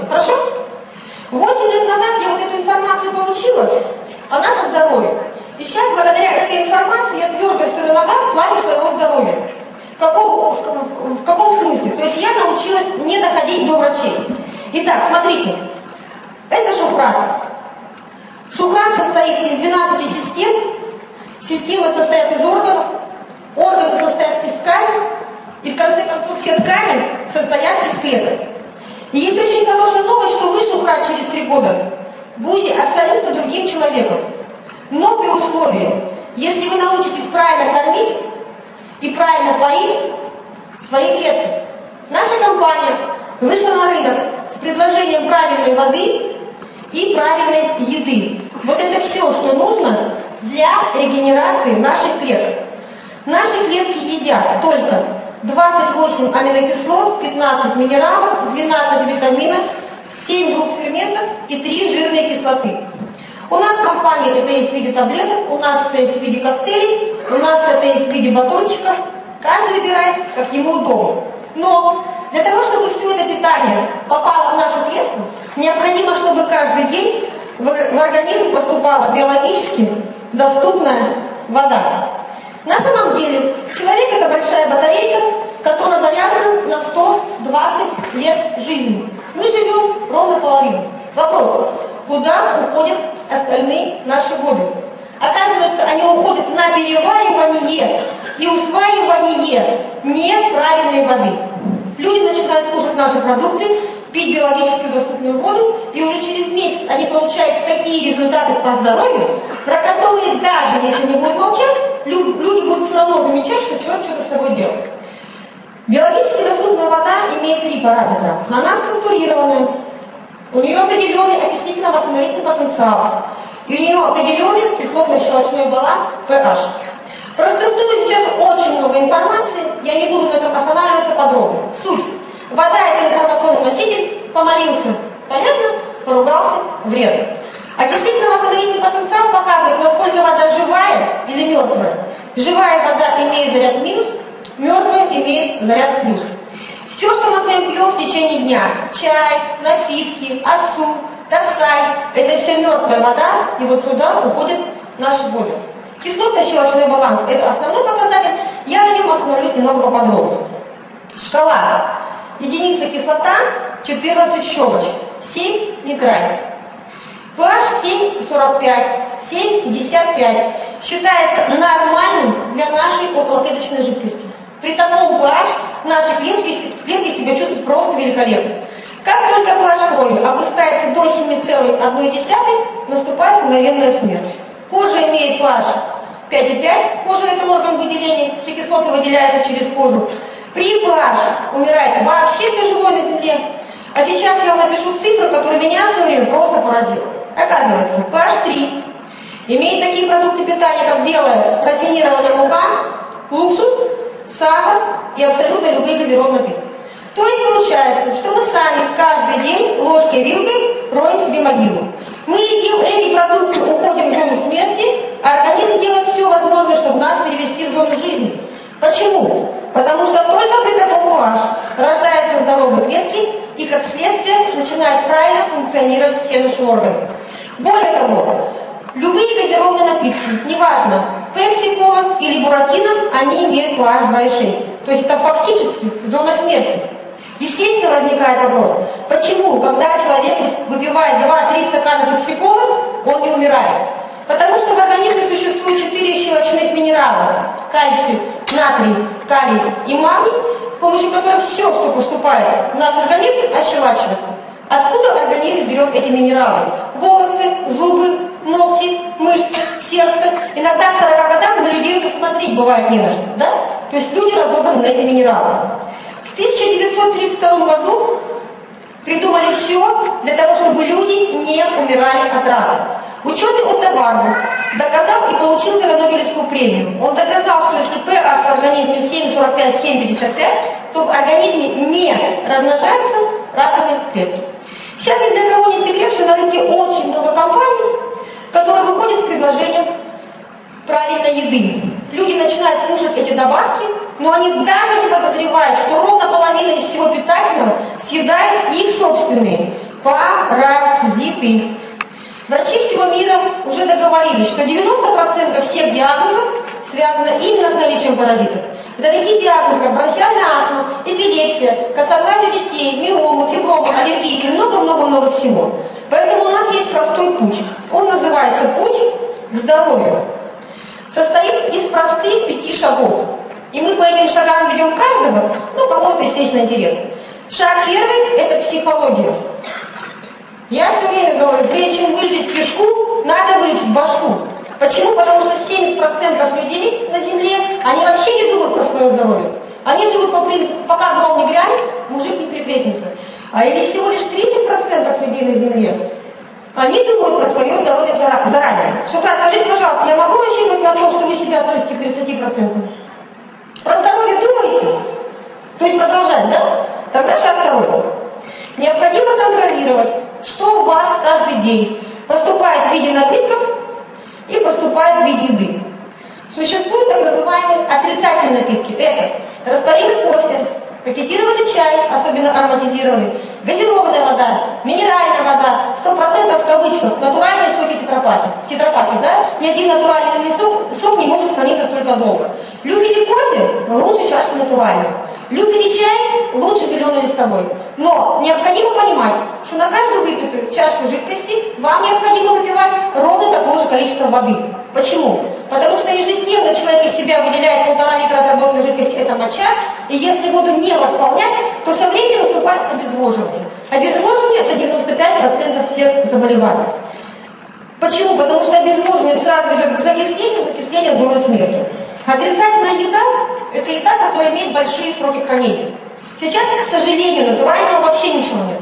Хорошо? 8 лет назад я вот эту информацию получила, она по здоровью. И сейчас, благодаря этой информации, я твердо стою на ногах в плане своего здоровья. В каком смысле? То есть я научилась не доходить до врачей. Итак, смотрите, это шухрат. Шухрат состоит из 12 систем. Системы состоят из органов, органы состоят из тканей, и в конце концов все ткани состоят из клеток. И есть очень хорошая новость, что вы, шухрат, через 3 года будете абсолютно другим человеком. Но при условии, если вы научитесь правильно кормить и правильно поить свои клетки. Наша компания вышла на рынок с предложением правильной воды и правильной еды. Вот это все, что нужно для регенерации наших клеток. Наши клетки едят только 28 аминокислот, 15 минералов, 12 витаминов, 7 групп ферментов и 3 жирные кислоты. У нас в компании это есть в виде таблеток, у нас это есть в виде коктейлей, у нас это есть в виде батончиков. Каждый выбирает, как ему удобно. Но для того, чтобы все это питание попало в нашу клетку, необходимо, чтобы каждый день в организм поступала биологически доступная вода. На самом деле, человек – это большая батарейка, которая заряжена на 120 лет жизни. Мы живем ровно половину. Вопрос, куда уходят остальные наши годы? Оказывается, они уходят на переваривание и усваивание неправильной воды. Люди начинают кушать наши продукты, пить биологически доступную воду, и уже через месяц они получают такие результаты по здоровью, про которые даже если не будут молчать, люди будут все равно замечать, что человек что-то с собой делает. Биологически доступная вода имеет 3 параметра. Она структурированная, у нее определенный окислительно-восстановительный потенциал, и у нее определенный кислотно-щелочной баланс pH. Про структуру сейчас очень много информации, я не буду на этом останавливаться подробно. Суть. Вода – это информационный носитель, помолился – полезно, поругался – вредно. Окислительно-восстановительный потенциал показывает, насколько вода живая или мертвая. Живая вода имеет заряд минус, мертвая имеет заряд плюс. Все, что мы с вами пьем в течение дня – чай, напитки, асу, тасай – это все мертвая вода, и вот сюда уходят наши воды. Кислотно-щелочной баланс – это основной показатель, я на нем остановлюсь немного поподробнее. Шкала. Единица кислота, 14 щелочь, 7 нейтраль. pH 7,45, 7,55 считается нормальным для нашей околоклеточной жидкости. При таком pH наши клетки себя чувствуют просто великолепно. Как только pH крови опускается до 7,1, наступает мгновенная смерть. Кожа имеет pH 5,5, кожа – это орган выделения, все кислоты выделяются через кожу. При pH умирает вообще все живое на Земле. А сейчас я вам напишу цифру, которая меня в свое время просто поразила. Оказывается, pH 3 имеет такие продукты питания, как белая рафинированная мука, уксус, сахар и абсолютно любые газированные напитки. То есть получается, что мы сами каждый день ложкой и вилкой роем себе могилу. Мы едим эти продукты, уходим в зону смерти, а организм делает все возможное, чтобы нас перевести в зону жизни. Почему? Потому что только при таком pH рождаются здоровые клетки, и как следствие начинают правильно функционировать все наши органы. Более того, любые газированные напитки, неважно, пепси-кола или буратино, они имеют pH 2,6. То есть это фактически зона смерти. Естественно, возникает вопрос, почему, когда человек выпивает 2-3 стакана пепси-колы, он не умирает? Потому что в организме существует 4 щелочных минерала – кальций, натрий, калий и магний, с помощью которых все, что поступает в наш организм, ощелачивается. Откуда организм берет эти минералы? Волосы, зубы, ногти, мышцы, сердце. Иногда к 40 годам на людей уже смотреть бывает не на что, да? То есть люди разобраны на эти минералы. В 1932 году придумали все для того, чтобы люди не умирали от рака. Ученый Отто Варна доказал и получил за Нобелевскую премию. Он доказал, что если pH в организме 7,45-7,55, то в организме не размножаются раковые клетки. Сейчас ни для кого не секрет, что на рынке очень много компаний, которые выходят с предложением правильной еды. Люди начинают кушать эти добавки, но они даже не подозревают, что ровно половина из всего питательного съедают их собственные Паразиты. Врачи всего мира уже договорились, что 90% всех диагнозов связано именно с наличием паразитов. Это такие диагнозы, как бронхиальная астма, эпилепсия, косоглазие детей, миомы, фибромы, аллергии и много-много-много всего. Поэтому у нас есть простой путь. Он называется «Путь к здоровью». Состоит из простых 5 шагов. И мы по этим шагам ведем каждого, кому это, естественно, интересно. Шаг первый – это психология. Я все время говорю, прежде чем вылечить кишку, надо вылечить башку. Почему? Потому что 70% людей на Земле, они вообще не думают про свое здоровье. Они живут по принципу, пока гром не грянет, мужик не перекрестится. А или всего лишь 30% людей на Земле, они думают про свое здоровье заранее. Шукра, скажите, пожалуйста, я могу рассчитывать на то, что вы себя относите к 30%? Про здоровье думаете? То есть продолжать, да? Тогда шаг второй. Необходимо контролировать, что у вас каждый день поступает в виде напитков и поступает в виде еды. Существуют так называемые отрицательные напитки. Это растворимый кофе, пакетированный чай, особенно ароматизированный, газированная вода, минеральная вода, 100% в кавычках, натуральные соки тетрапаки, да? Ни один натуральный сок не может храниться столько долго. Любите кофе? Лучше чашку натуральную. Любите чай? Лучше зеленый листовой. Но необходимо понимать, что на каждую выпитую чашку жидкости вам необходимо выпивать ровно такое же количество воды. Почему? Потому что ежедневно человек из себя выделяет 1,5 литра отработанной жидкости, это моча, и если воду не восполнять, то со временем наступает обезвоживание. Обезвоживание – это 95% всех заболеваний. Почему? Потому что обезвоживание сразу ведет к закислению зоны смерти. Отрицательная еда – это еда, которая имеет большие сроки хранения. Сейчас, к сожалению, натурального вообще ничего нет.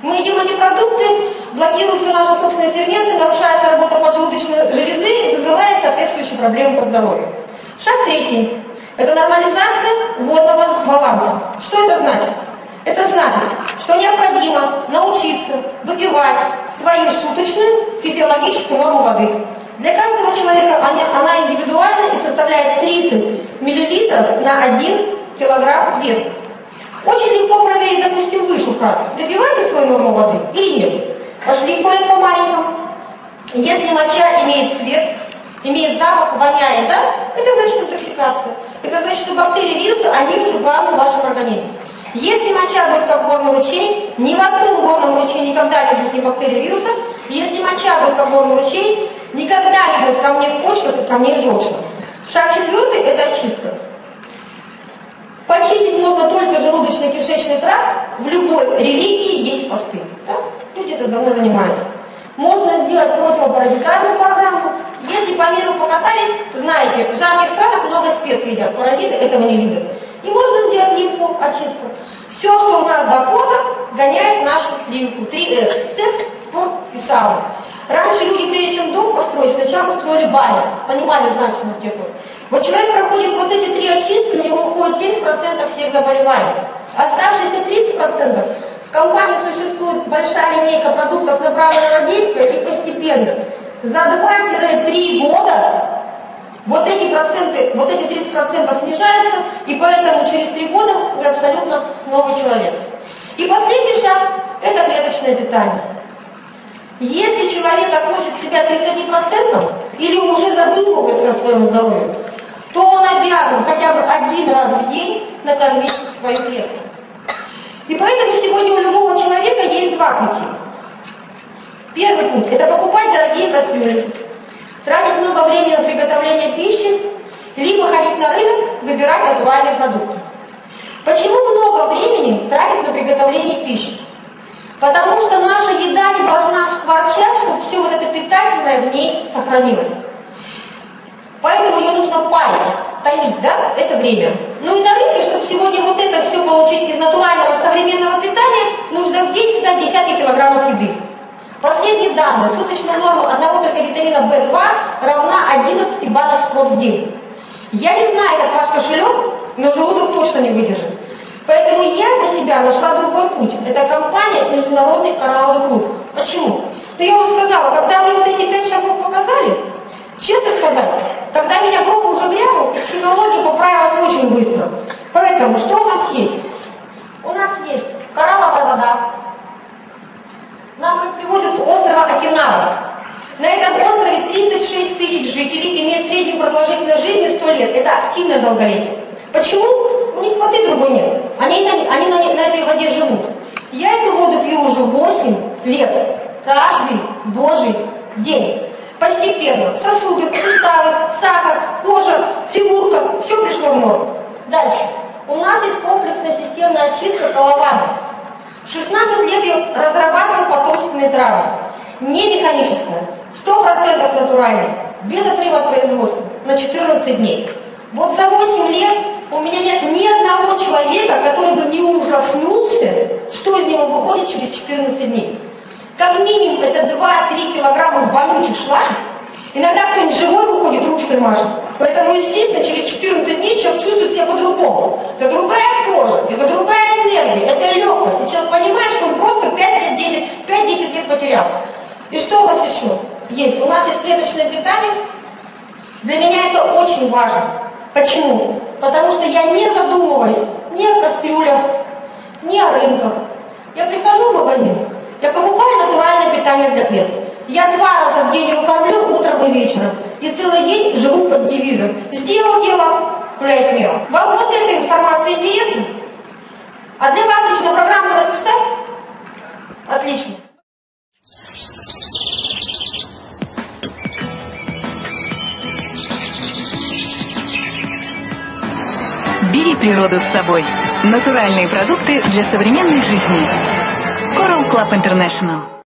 Мы едим эти продукты, блокируются наши собственные ферменты, нарушается работа поджелудочной железы, вызывая соответствующие проблемы по здоровью. Шаг третий – это нормализация водного баланса. Что это значит? Это значит, что необходимо научиться выпивать свою суточную физиологическую норму воды. Для каждого человека она индивидуальна и составляет 30 мл на 1 кг веса. Очень легко проверить, допустим, вы, Шухрат, допиваете свою норму воды или нет. Пошли смотреть по маленькому. Если моча имеет цвет, имеет запах, воняет, да, это значит интоксикация. Это значит, что бактерии, вирусы, они уже главны в вашем организме. Если моча будет как горный ручей, ни в одном горном ручье никогда не будет ни бактерий, вирусов. Если моча будет как горный ручей, никогда не будет камней в почках и камней в желчном. Шаг четвертый – это очистка. Почистить можно только желудочно-кишечный тракт. В любой религии есть посты. Да? Люди это давно занимаются. Можно сделать противопаразитарную программу. Если по миру покатались, знаете, в жарких странах много специй едят. Паразиты этого не любят. И можно сделать лимфу, очистку. Все, что у нас дохода, гоняет нашу лимфу. 3С. Секс, спорт и сауна. Раньше люди, прежде чем дом построить, сначала строили баню. Понимали значимость этого. Вот человек проходит вот эти 3 очистки, у него уходит 70% всех заболеваний. Оставшиеся 30%, в компании существует большая линейка продуктов, направленных на действие, и постепенно. За 2-3 года вот эти 30% снижаются, и поэтому через 3 года вы абсолютно новый человек. И последний шаг – это клеточное питание. Если человек относит себя к 30% или уже задумывается о своем здоровье, то он обязан хотя бы 1 раз в день накормить свою клетку. И поэтому сегодня у любого человека есть 2 пути. Первый путь – это покупать дорогие кастрюли, тратить много времени на приготовление пищи, либо ходить на рынок, выбирать натуральные продукты. Почему много времени тратить на приготовление пищи? Потому что наша еда не должна шкварчать, чтобы все вот это питательное в ней сохранилось. Поэтому ее нужно парить, томить, да, это время. Ну и на рынке, чтобы сегодня вот это все получить из натурального современного питания, нужно в день съедать десятки килограммов еды. Последние данные, суточная норма одного только витамина В2 равна 11 банок шпрот в день. Я не знаю, как ваш кошелек, но желудок точно не выдержит. Поэтому я для себя нашла другой путь. Это компания «Международный коралловый клуб». Почему? Ну я уже сказала, когда мне вот эти 5 шагов показали, честно сказать, когда меня гром уже грянул, и психология поправилась очень быстро. Поэтому что у нас есть? У нас есть коралловая вода, На этом острове 36 тысяч жителей имеют среднюю продолжительность жизни 100 лет. Это активное долголетие. Почему? У них воды другой нет. Они на этой воде живут. Я эту воду пью уже 8 лет. Каждый божий день. Постепенно сосуды, суставы, сахар, кожа, фигурка, все пришло в норму. Дальше. У нас есть комплексная системная очистка колована. 16 лет я разрабатывал потомственные травы. Не механическая, 100% натуральная, без отрыва от производства, на 14 дней. Вот за 8 лет у меня нет ни одного человека, который бы не ужаснулся, что из него выходит через 14 дней. Как минимум это 2-3 килограмма вонючих шлаков. Иногда кто-нибудь живой выходит, ручкой машет. Поэтому, естественно, через 14 дней человек чувствует себя по-другому. Это другая кожа, это другая энергия, это легкость. И человек понимает, что он просто 5-10 лет потерял. И что у нас еще есть? У нас есть клеточное питание. Для меня это очень важно. Почему? Потому что я не задумываюсь ни о кастрюлях, ни о рынках. Я прихожу в магазин, я покупаю натуральное питание для клеток. Я 2 раза в день его кормлю, утром и вечером. И целый день живу под девизом. Сделал дело, гуляй смело. Вам вот эта информация интересна? А для вас лично программу расписать? Отлично. Бери природу с собой. Натуральные продукты для современной жизни. Coral Club International.